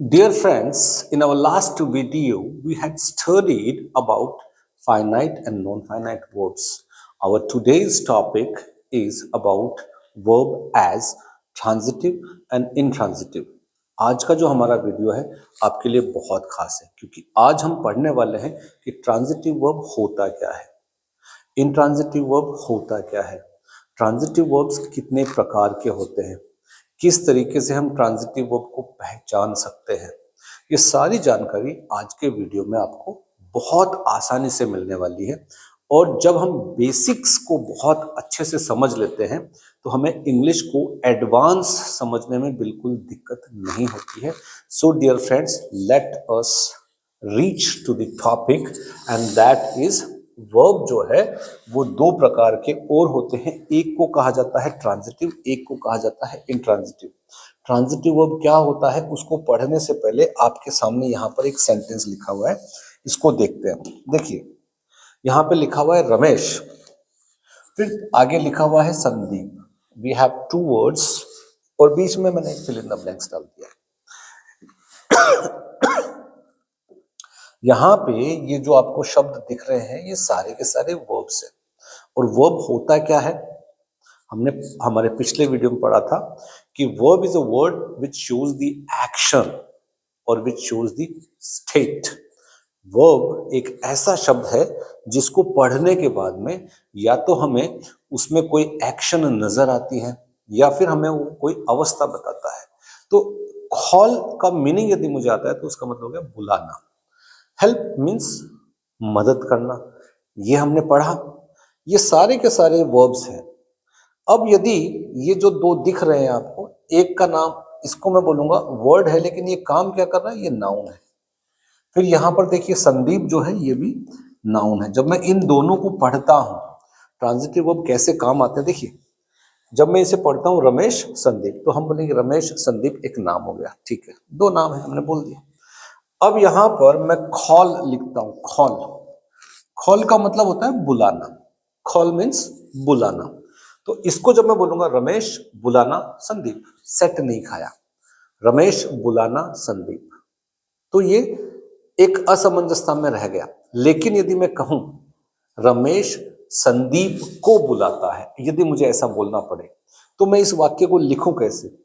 Dear friends, in our last video, we had studied about finite and non-finite verbs. Our today's topic is about verb as transitive and intransitive. आज का जो हमारा video है आपके लिए बहुत खास है क्योंकि आज हम पढ़ने वाले हैं कि ट्रांजिटिव वर्ब होता क्या है, इंट्रांजिटिव वर्ब होता क्या है, ट्रांजिटिव वर्ब्स कितने प्रकार के होते हैं, किस तरीके से हम ट्रांजिटिव वर्ब को पहचान सकते हैं। ये सारी जानकारी आज के वीडियो में आपको बहुत आसानी से मिलने वाली है और जब हम बेसिक्स को बहुत अच्छे से समझ लेते हैं तो हमें इंग्लिश को एडवांस समझने में बिल्कुल दिक्कत नहीं होती है। So dear friends, let us reach to the topic and that is verb जो है वो दो प्रकार के और होते हैं। एक को कहा जाता है ट्रांजिटिव, एक को कहा जाता है इंट्रांजिटिव। ट्रांजिटिव वर्ब क्या होता है उसको पढ़ने से पहले आपके सामने यहाँ पर एक सेंटेंस लिखा हुआ है, इसको देखते हैं। देखिए यहाँ पे लिखा हुआ है रमेश, फिर आगे लिखा हुआ है Sandeep. We have two words और बीच में मैंने फिल इन द ब्लैंक्स डाल दिया है। यहाँ पे ये जो आपको शब्द दिख रहे हैं ये सारे के सारे वर्ब्स हैं। और वर्ब होता क्या है, हमने हमारे पिछले वीडियो में पढ़ा था कि verb is a word which shows the action और which shows the state. Verb एक ऐसा शब्द है जिसको पढ़ने के बाद में या तो हमें उसमें कोई एक्शन नजर आती है या फिर हमें वो कोई अवस्था बताता है। तो कॉल का मीनिंग यदि मुझे आता है तो उसका मतलब हो गया बुलाना। हेल्प मीन्स मदद करना, ये हमने पढ़ा। ये सारे के सारे वर्ब्स हैं। अब यदि ये जो दो दिख रहे हैं आपको, एक का नाम इसको मैं बोलूंगा वर्ड है लेकिन ये काम क्या कर रहा है, ये नाउन है। फिर यहां पर देखिए संदीप जो है ये भी नाउन है। जब मैं इन दोनों को पढ़ता हूं ट्रांजिटिव वर्ब कैसे काम आते हैं, देखिए जब मैं इसे पढ़ता हूं रमेश संदीप तो हम बोलेंगे रमेश संदीप एक नाम हो गया, ठीक है, दो नाम है हमने बोल दिया। अब यहां पर मैं खॉल लिखता हूं, खॉल, खॉल का मतलब होता है बुलाना। खॉल मीन्स बुलाना। तो इसको जब मैं बोलूंगा रमेश बुलाना संदीप, सेट नहीं खाया, रमेश बुलाना संदीप, तो ये एक असमंजसता में रह गया। लेकिन यदि मैं कहूं रमेश संदीप को बुलाता है, यदि मुझे ऐसा बोलना पड़े तो मैं इस वाक्य को लिखूं कैसे।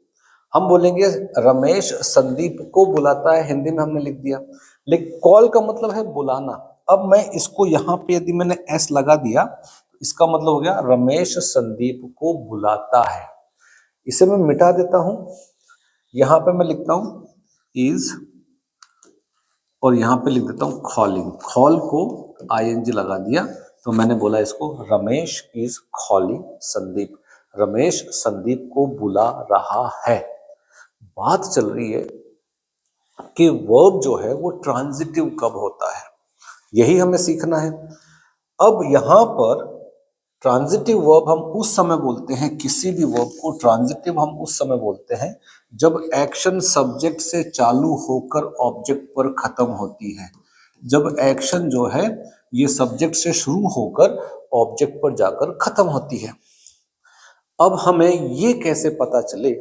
हम बोलेंगे रमेश संदीप को बुलाता है, हिंदी में हमने लिख दिया, लेकिन कॉल का मतलब है बुलाना। अब मैं इसको यहाँ पे यदि मैंने एस लगा दिया तो इसका मतलब हो गया रमेश संदीप को बुलाता है। इसे मैं मिटा देता हूं, यहां पे मैं लिखता हूं इज और यहां पे लिख देता हूं कॉलिंग। कॉल को आईएनजी लगा दिया तो मैंने बोला इसको रमेश इज कॉलिंग संदीप, रमेश संदीप को बुला रहा है। बात चल रही है कि वर्ब जो है वो ट्रांजिटिव कब होता है, यही हमें सीखना है। अब यहां पर ट्रांजिटिव वर्ब हम उस समय बोलते हैं, किसी भी वर्ब को ट्रांजिटिव हम उस समय बोलते हैं जब एक्शन सब्जेक्ट से चालू होकर ऑब्जेक्ट पर खत्म होती है। जब एक्शन जो है ये सब्जेक्ट से शुरू होकर ऑब्जेक्ट पर जाकर खत्म होती है। अब हमें ये कैसे पता चले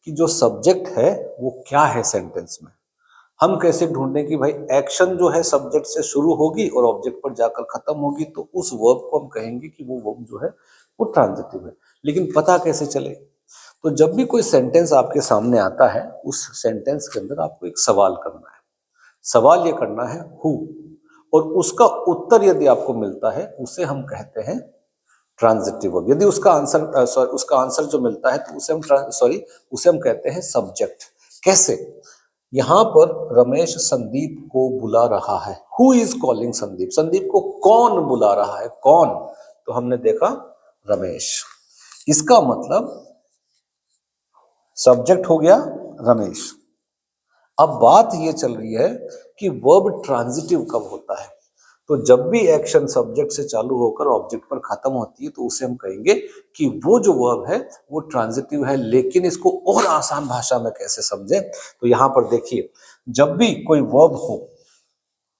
कि जो सब्जेक्ट है वो क्या है सेंटेंस में। हम कैसे ढूंढें कि भाई एक्शन जो है सब्जेक्ट से शुरू होगी और ऑब्जेक्ट पर जाकर खत्म होगी, तो उस वर्ब को हम कहेंगे कि वो वर्ब जो है वो ट्रांजिटिव है। लेकिन पता कैसे चले, तो जब भी कोई सेंटेंस आपके सामने आता है उस सेंटेंस के अंदर आपको एक सवाल करना है। सवाल ये करना है हु, और उसका उत्तर यदि आपको मिलता है उसे हम कहते हैं ट्रांजिटिव वर्ब। यदि उसका आंसर जो मिलता है तो उसे हम कहते हैं सब्जेक्ट। कैसे, यहां पर रमेश संदीप को बुला रहा है, who is calling Sandeep, Sandeep को कौन बुला रहा है, कौन, तो हमने देखा रमेश। इसका मतलब सब्जेक्ट हो गया रमेश। अब बात ये चल रही है कि वर्ब ट्रांजिटिव कब होता है, तो जब भी एक्शन सब्जेक्ट से चालू होकर ऑब्जेक्ट पर खत्म होती है तो उसे हम कहेंगे कि वो जो वर्ब है वो ट्रांजिटिव है। लेकिन इसको और आसान भाषा में कैसे समझें, तो यहां पर देखिए जब भी कोई वर्ब हो,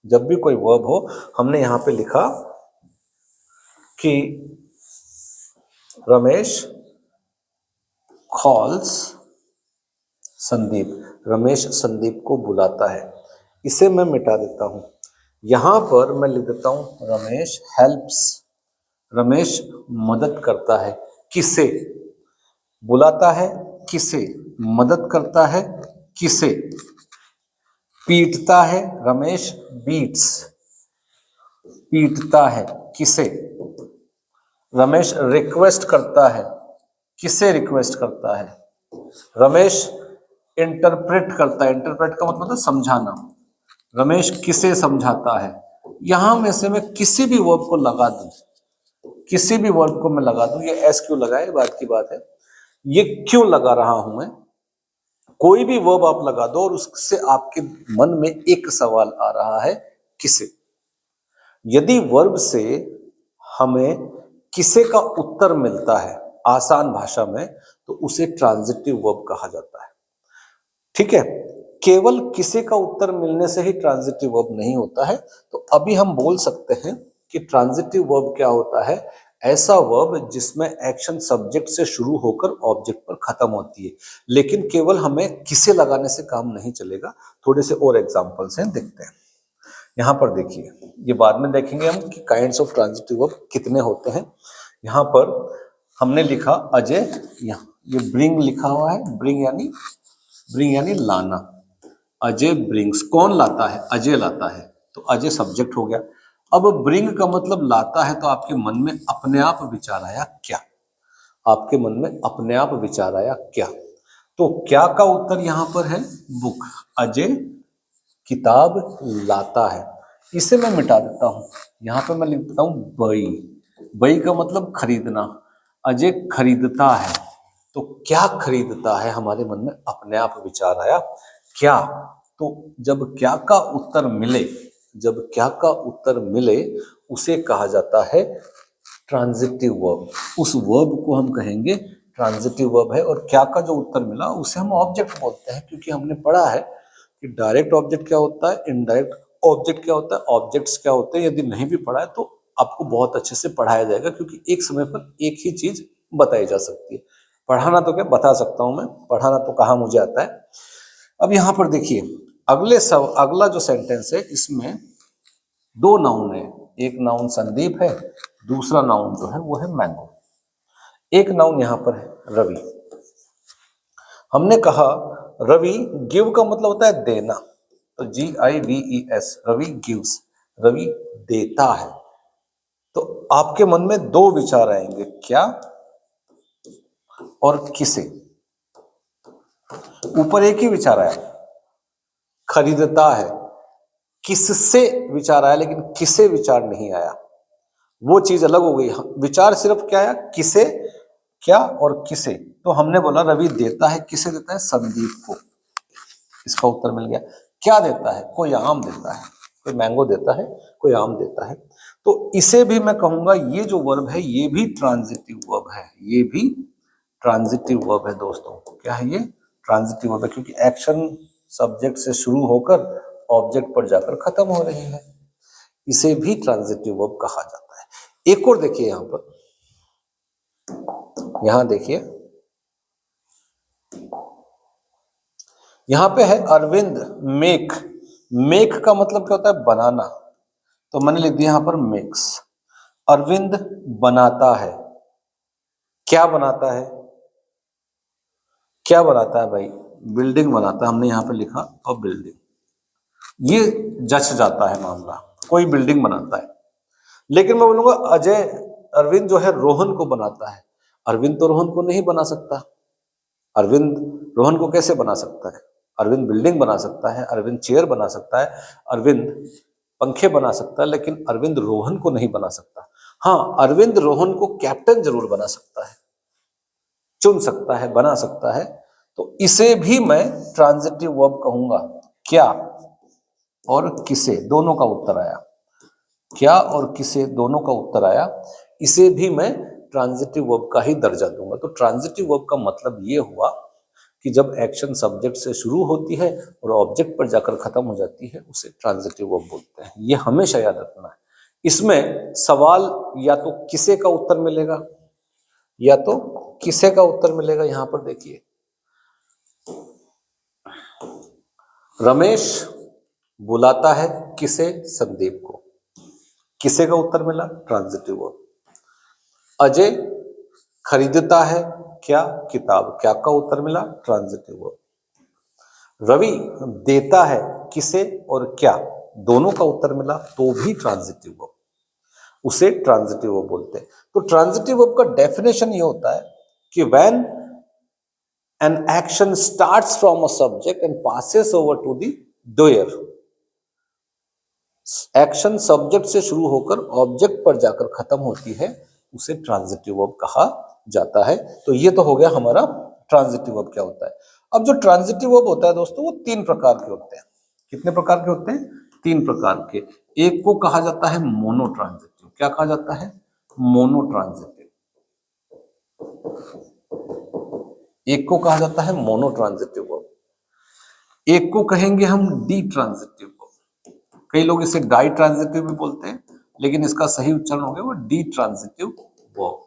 जब भी कोई वर्ब हो, हमने यहां पे लिखा कि रमेश कॉल्स संदीप, रमेश संदीप को बुलाता है। इसे मैं मिटा देता हूं। यहां पर मैं लिख देता हूं रमेश हेल्प्स, रमेश मदद करता है। किसे? बुलाता है किसे? मदद करता है किसे? पीटता है, रमेश बीट्स, पीटता है किसे? रमेश रिक्वेस्ट करता है, किसे रिक्वेस्ट करता है? रमेश इंटरप्रेट करता है, इंटरप्रेट का मतलब है समझाना, रमेश किसे समझाता है? यहां में से मैं किसी भी वर्ब को लगा दूं, किसी भी वर्ब को मैं लगा दूं, ये एस क्यों लगाए बात की बात है, ये क्यों लगा रहा हूं मैं? कोई भी वर्ब आप लगा दो और उससे आपके मन में एक सवाल आ रहा है, किसे। यदि वर्ब से हमें किसे का उत्तर मिलता है आसान भाषा में, तो उसे ट्रांजिटिव वर्ब कहा जाता है। ठीक है, केवल किसे का उत्तर मिलने से ही ट्रांजिटिव वर्ब नहीं होता है। तो अभी हम बोल सकते हैं कि ट्रांजिटिव वर्ब क्या होता है? ऐसा वर्ब जिसमें एक्शन सब्जेक्ट से शुरू होकर ऑब्जेक्ट पर खत्म होती है। लेकिन केवल हमें किसे लगाने से काम नहीं चलेगा। थोड़े से और एग्जांपल्स हैं, देखते हैं। यहाँ पर देखिए, ये बाद में देखेंगे हम कि काइंड्स ऑफ ट्रांजिटिव वर्ब कितने होते हैं। यहाँ पर हमने लिखा अजय, यहाँ ये ब्रिंग लिखा हुआ है, ब्रिंग यानी लाना। अजय ब्रिंग्स, कौन लाता है? अजय लाता है, तो अजय सब्जेक्ट हो गया। अब ब्रिंग का मतलब लाता है, तो आपके मन में अपने आप विचार आया क्या? आपके मन में अपने आप विचार आया क्या? तो क्या का उत्तर यहां पर है बुक, अजय किताब लाता है। इसे मैं मिटा देता हूं, यहां पर मैं लिख देता हूं बई, बई का मतलब खरीदना, अजय खरीदता है। तो क्या खरीदता है, हमारे मन में अपने आप विचार आया क्या? तो जब क्या का उत्तर मिले, जब क्या का उत्तर मिले, उसे कहा जाता है ट्रांजिटिव वर्ब। उस वर्ब को हम कहेंगे ट्रांजिटिव वर्ब है। और क्या का जो उत्तर मिला उसे हम ऑब्जेक्ट बोलते हैं, क्योंकि हमने पढ़ा है कि डायरेक्ट ऑब्जेक्ट क्या होता है, इनडायरेक्ट ऑब्जेक्ट क्या होता है, ऑब्जेक्ट्स क्या होते हैं। यदि नहीं भी पढ़ा है तो आपको बहुत अच्छे से पढ़ाया जाएगा, क्योंकि एक समय पर एक ही चीज बताई जा सकती है। पढ़ाना तो क्या बता सकता हूं मैं, पढ़ाना तो कहाँ मुझे आता है। अब यहाँ पर देखिए, अगला जो सेंटेंस है इसमें दो नाउन है। एक नाउन संदीप है, दूसरा नाउन जो है वो है मैंगो। एक नाउन यहाँ पर है रवि। हमने कहा रवि, गिव का मतलब होता है देना, तो GIVES, रवि गिव्स, रवि देता है। तो आपके मन में दो विचार आएंगे, क्या और किसे। ऊपर एक ही विचार आया, खरीदता है, किससे विचार आया, लेकिन किसे विचार नहीं आया, वो चीज अलग हो गई। विचार सिर्फ क्या आया, किसे, क्या और किसे। तो हमने बोला रवि देता है, किसे देता है, संदीप को। इसका उत्तर मिल गया। क्या देता है, कोई आम देता है, कोई मैंगो देता है, कोई आम देता है। तो इसे भी मैं कहूंगा, ये जो वर्ब है ये भी ट्रांजिटिव वर्ब है, ये भी ट्रांजिटिव वर्ब है दोस्तों। क्या है ये, ट्रांजिटिव वर्ब है, क्योंकि एक्शन सब्जेक्ट से शुरू होकर ऑब्जेक्ट पर जाकर खत्म हो रही है। इसे भी ट्रांजिटिव वर्ब कहा जाता है। एक और देखिए यहां पर, यहां देखिए, यहां पे है अरविंद मेक। मेक का मतलब क्या होता है, बनाना, तो मैंने लिख दिया यहां पर मेक्स। अरविंद बनाता है, क्या बनाता है, क्या बनाता है भाई, बिल्डिंग बनाता है। हमने यहां पर लिखा और बिल्डिंग, ये जच जाता है मामला, कोई बिल्डिंग बनाता है। लेकिन मैं बोलूंगा अजय, अरविंद जो है रोहन को बनाता है। अरविंद तो रोहन को नहीं बना सकता। अरविंद रोहन को कैसे बना सकता है? अरविंद बिल्डिंग बना सकता है, अरविंद चेयर बना सकता है, अरविंद पंखे बना सकता है, लेकिन अरविंद रोहन को नहीं बना सकता। हाँ, अरविंद रोहन को कैप्टन जरूर बना सकता है, चुन सकता है, बना सकता है। तो इसे भी मैं ट्रांजिटिव वर्ब कहूंगा। क्या और किसे दोनों का उत्तर आया, क्या और किसे दोनों का उत्तर आया, इसे भी मैं ट्रांजिटिव वर्ब का ही दर्जा दूंगा। तो ट्रांजिटिव वर्ब का मतलब ये हुआ कि जब एक्शन सब्जेक्ट से शुरू होती है और ऑब्जेक्ट पर जाकर खत्म हो जाती है, उसे ट्रांजिटिव वर्ब बोलते हैं। ये हमेशा याद रखना है। इसमें सवाल या तो किसे का उत्तर मिलेगा या तो किसे का उत्तर मिलेगा। यहां पर देखिए, रमेश बुलाता है किसे? संदीप को। किसे का उत्तर मिला? Transitive verb. अजय खरीदता है क्या? किताब। क्या का उत्तर मिला? Transitive verb. रवि देता है किसे और क्या? दोनों का उत्तर मिला तो भी ट्रांजिटिव वर्ब, उसे ट्रांजिटिव वर्ब बोलते हैं। तो ट्रांजिटिव वर्ब का डेफिनेशन ये होता है कि when an action starts from a subject and passes over to the doer, action subject से शुरू होकर ऑब्जेक्ट पर जाकर खत्म होती है, उसे ट्रांजिटिव वर्ब कहा जाता है। तो ये तो हो गया हमारा ट्रांजिटिव वर्ब क्या होता है। अब जो ट्रांजिटिव वर्ब होता है दोस्तों, वो 3 प्रकार के होते हैं। कितने प्रकार के होते हैं? 3 प्रकार के। एक को कहा जाता है मोनो ट्रांजिटिव। क्या कहा जाता है? Mono transitive. एक को कहा जाता है मोनो ट्रांजिटिव वर्ब, एक को कहेंगे हम डी ट्रांजिटिव वर्ब। कई लोग इसे डाई ट्रांजिटिव भी बोलते हैं, लेकिन इसका सही उच्चारण हो गया वो डी ट्रांजिटिव वर्ब।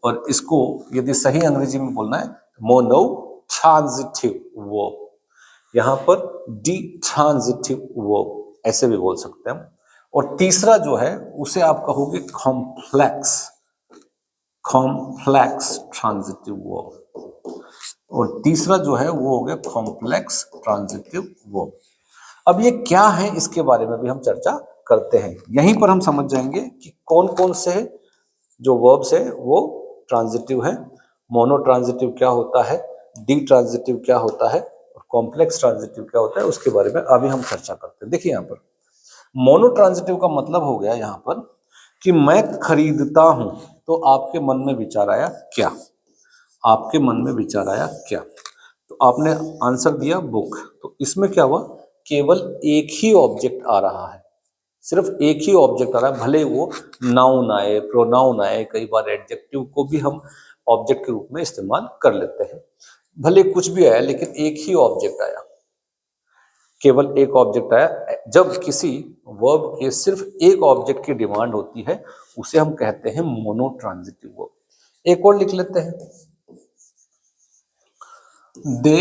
और इसको यदि सही अंग्रेजी में बोलना है मोनो ट्रांजिटिव वर्ब, यहां पर डी ट्रांजिटिव वर्ब ऐसे भी बोल सकते हैं हम। और तीसरा जो है उसे आप कहोगे कॉम्प्लेक्स ट्रांजिटिव वर्ब। और तीसरा जो है वो हो गया कॉम्प्लेक्स ट्रांजिटिव वर्ब। अब ये क्या है इसके बारे में भी हम चर्चा करते हैं। यहीं पर हम समझ जाएंगे कि कौन कौन से जो वर्ब्स है वो ट्रांजिटिव है, मोनो ट्रांजिटिव क्या होता है, डी ट्रांजिटिव क्या होता है और कॉम्प्लेक्स ट्रांजिटिव क्या होता है, उसके बारे में अभी हम चर्चा करते हैं। देखिए यहाँ पर मोनो ट्रांजिटिव का मतलब हो गया यहाँ पर कि मैं खरीदता हूं, तो आपके मन में विचार आया क्या? आपके मन में विचार आया क्या? तो आपने आंसर दिया बुक। तो इसमें क्या हुआ? केवल एक ही ऑब्जेक्ट आ रहा है, सिर्फ एक ही ऑब्जेक्ट आ रहा है। भले वो नाउन आए, प्रोनाउन आए, कई बार एडजेक्टिव को भी हम ऑब्जेक्ट के रूप में इस्तेमाल कर लेते हैं। भले कुछ भी आया, लेकिन एक ही ऑब्जेक्ट आया, केवल एक ऑब्जेक्ट आया। जब किसी वर्ब के सिर्फ एक ऑब्जेक्ट की डिमांड होती है, उसे हम कहते हैं मोनो ट्रांजिटिव वर्ब। एक और लिख लेते हैं, दे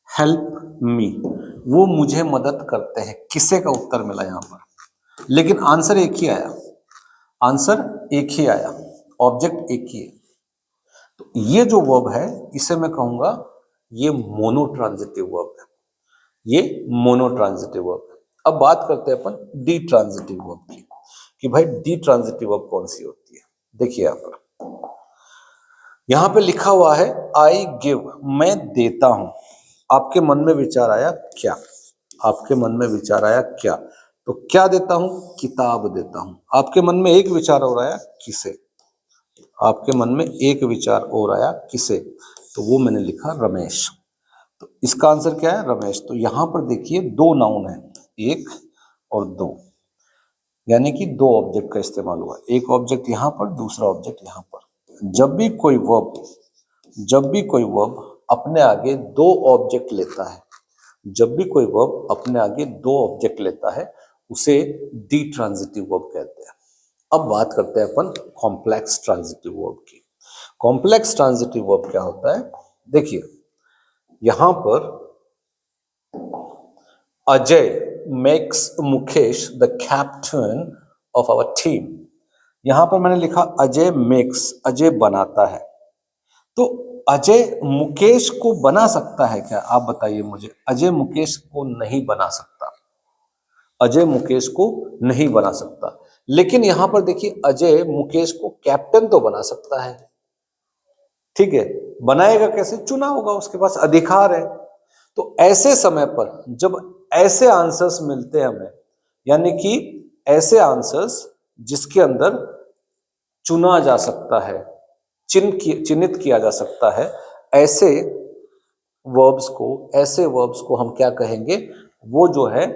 हेल्प मी, वो मुझे मदद करते हैं। किसे का उत्तर मिला यहां पर, लेकिन आंसर एक ही आया, आंसर एक ही आया, ऑब्जेक्ट एक ही है। तो ये जो वर्ब है इसे मैं कहूंगा ये मोनो ट्रांजिटिव वर्ब है, ये मोनो ट्रांजिटिव वर्ब है। अब बात करते हैं अपन डी ट्रांजिटिव वर्ब की, कि भाई डी ट्रांजिटिव वर्ब कौन सी होती है। देखिए यहां पे लिखा हुआ है आई गिव, मैं देता हूं। आपके मन में विचार आया क्या? आपके मन में विचार आया क्या? तो क्या देता हूं? किताब देता हूं। आपके मन में एक विचार और आया, किसे? आपके मन में एक विचार और आया, किसे? तो वो मैंने लिखा रमेश। तो इसका आंसर क्या है? रमेश। तो यहां पर देखिए दो नाउन है, एक और दो, यानी कि दो ऑब्जेक्ट का इस्तेमाल हुआ। एक ऑब्जेक्ट यहां पर, दूसरा ऑब्जेक्ट यहां पर। जब भी कोई वर्ब अपने आगे दो ऑब्जेक्ट लेता है, जब भी कोई वर्ब अपने आगे दो ऑब्जेक्ट लेता है, उसे डी ट्रांजिटिव वर्ब कहते हैं। अब बात करते हैं अपन कॉम्प्लेक्स ट्रांजिटिव वर्ब की। कॉम्प्लेक्स ट्रांजिटिव वर्ब क्या होता है? देखिए यहां पर Ajay makes Mukesh the captain of our team. यहां पर मैंने लिखा अजय मेक्स, अजय बनाता है। तो अजय मुकेश को बना सकता है क्या? आप बताइए मुझे। अजय मुकेश को नहीं बना सकता, अजय मुकेश को नहीं बना सकता। लेकिन यहां पर देखिए अजय मुकेश को कैप्टन तो बना सकता है, ठीक है। बनाएगा कैसे? चुना होगा, उसके पास अधिकार है। तो ऐसे समय पर जब ऐसे आंसर्स मिलते हैं हमें, यानी कि ऐसे आंसर्स जिसके अंदर चुना जा सकता है, चिन्हित किया जा सकता है, ऐसे वर्ब्स को हम क्या कहेंगे? वो जो है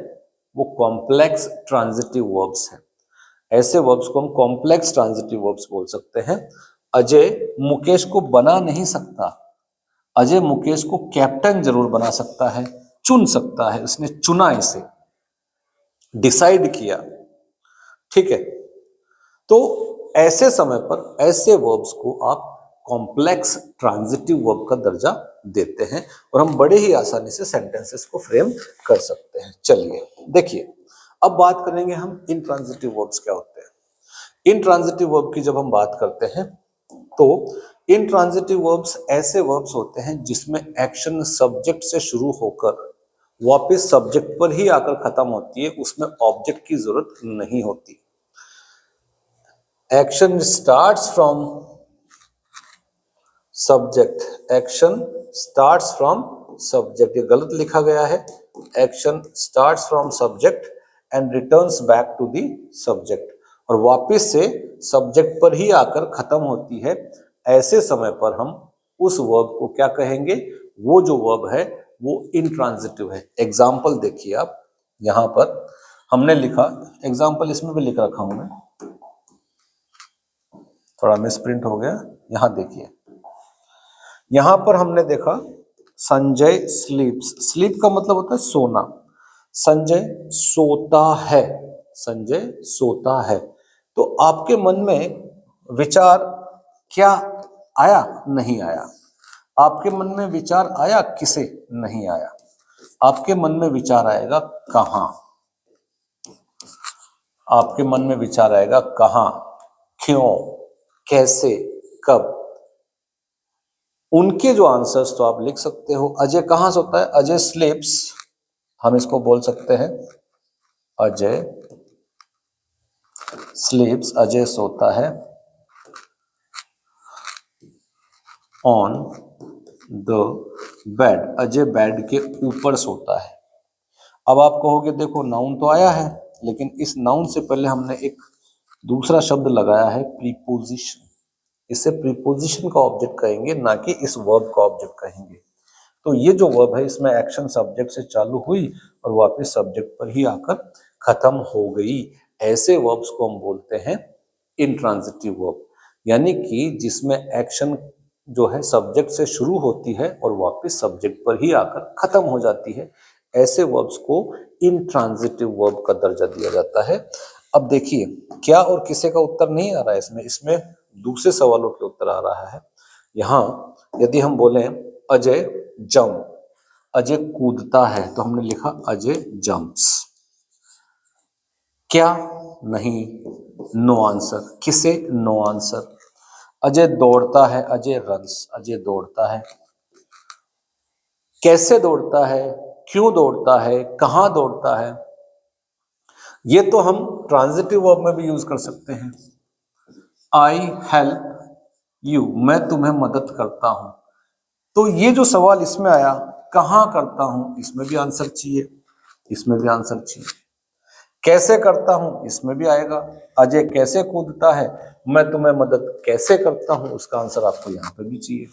वो कॉम्प्लेक्स ट्रांजिटिव वर्ब्स हैं। ऐसे वर्ब्स को हम कॉम्प्लेक्स ट्रांजिटिव वर्ब्स बोल सकते हैं। अजय मुकेश को बना नहीं सकता, अजय मुकेश को कैप्टन जरूर बना सकता है, चुन सकता है, उसने चुना, इसे डिसाइड किया, ठीक है। तो ऐसे समय पर ऐसे वर्ब्स को आप कॉम्प्लेक्स ट्रांजिटिव वर्ब का दर्जा देते हैं और हम बड़े ही आसानी से सेंटेंसेस को फ्रेम कर सकते हैं। चलिए देखिए, अब बात करेंगे हम इंट्रांजिटिव वर्ब्स क्या होते हैं। इंट्रांजिटिव वर्ब की जब हम बात करते हैं तो इंट्रांजिटिव वर्ब्स ऐसे वर्ब्स होते हैं जिसमें एक्शन सब्जेक्ट से शुरू होकर वापस सब्जेक्ट पर ही आकर खत्म होती है, उसमें ऑब्जेक्ट की जरूरत नहीं होती। Action starts from subject, action starts from subject, ये गलत लिखा गया है। Action starts from subject and returns back to the subject, और वापस से सब्जेक्ट पर ही आकर खत्म होती है। ऐसे समय पर हम उस वर्ब को क्या कहेंगे, वो जो वर्ब है वो इंट्रांजिटिव है। एग्जाम्पल देखिए आप, यहां पर हमने लिखा, एग्जाम्पल इसमें भी लिख रखा हूं मैं, थोड़ा मिसप्रिंट हो गया। यहां देखिए, यहां पर हमने देखा संजय स्लीप्स, स्लीप का मतलब होता है सोना। संजय सोता है, संजय सोता है। तो आपके मन में विचार क्या आया? नहीं आया। आपके मन में विचार आया किसे? नहीं आया। आपके मन में विचार आएगा कहां, आपके मन में विचार आएगा कहां, क्यों, कैसे, कब। उनके जो आंसर्स तो आप लिख सकते हो। अजय कहां सोता है? अजय स्लीप्स, हम इसको बोल सकते हैं अजय स्लीप्स, अजय सोता है on the bed, Ajay bed के ऊपर सोता है। अब आप कहोगे देखो नाउन तो आया है, लेकिन इस नाउन से पहले हमने एक दूसरा शब्द लगाया है प्रीपोजिशन। इसे प्रीपोजिशन का ऑब्जेक्ट कहेंगे, ना कि इस वर्ब का ऑब्जेक्ट कहेंगे। तो ये जो वर्ब है इसमें एक्शन सब्जेक्ट से चालू हुई और वापस सब्जेक्ट पर ही आकर खत्म हो गई। ऐसे वर्ब्स को हम बोलते हैं इंट्रांजिटिव वर्ब, यानी कि जिसमें एक्शन जो है सब्जेक्ट से शुरू होती है और वापस सब्जेक्ट पर ही आकर खत्म हो जाती है। ऐसे वर्ब्स को इंट्रांजिटिव वर्ब का दर्जा दिया जाता है। अब देखिए, क्या और किसे का उत्तर नहीं आ रहा है इसमें, इसमें दूसरे सवालों के उत्तर आ रहा है। यहां यदि हम बोलें अजय जंप, अजय कूदता है, तो हमने लिखा अजय जंप्स। क्या? नहीं, नो आंसर। किसे? No answer. अजय दौड़ता है, अजय रन्स, अजय दौड़ता है। कैसे दौड़ता है, क्यों दौड़ता है, कहां दौड़ता है, ये तो हम ट्रांजिटिव वर्ब में भी यूज कर सकते हैं। आई हेल्प यू, मैं तुम्हें मदद करता हूं। तो ये जो सवाल इसमें आया, कहां करता हूं, इसमें भी आंसर चाहिए, इसमें भी आंसर चाहिए। कैसे करता हूं, इसमें भी आएगा। अजय कैसे कूदता है, मैं तुम्हें मदद कैसे करता हूं, उसका आंसर आपको यहां पे भी चाहिए।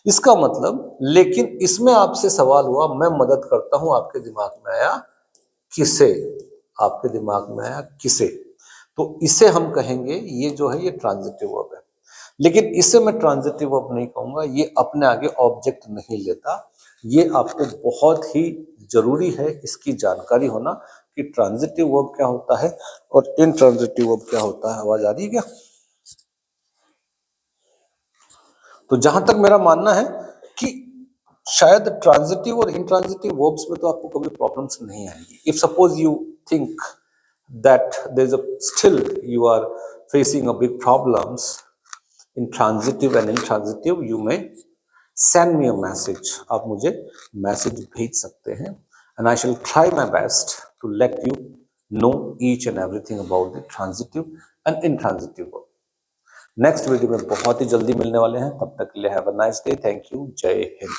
इसका मतलब, लेकिन इसमें आपसे सवाल हुआ मैं मदद करता हूं, आपके दिमाग में आया किसे, आपके दिमाग में आया किसे, तो इसे हम कहेंगे ये जो है ये ट्रांजिटिव वर्ब है। लेकिन इसे मैं ट्रांजिटिव वर्ब नहीं कहूंगा, ये अपने आगे ऑब्जेक्ट नहीं लेता। ये आपको बहुत ही जरूरी है इसकी जानकारी होना कि ट्रांजिटिव वर्ब क्या होता है और इंट्रांजिटिव वर्ब क्या होता है। आवाज आ रही है क्या? तो जहां तक मेरा मानना है कि शायद ट्रांजिटिव और इंट्रांजिटिव वर्ब्स में तो आपको कभी प्रॉब्लम्स नहीं आएंगी। If suppose you think that still you are facing a big problems in transitive and intransitive, you may send me a message. आप मुझे मैसेज भेज सकते हैं and I shall try my best to let you know each and everything about the transitive and intransitive verb. Next video में बहुत ही जल्दी मिलने वाले हैं, तब तक के लिए have a nice day. Thank you. जय हिंद।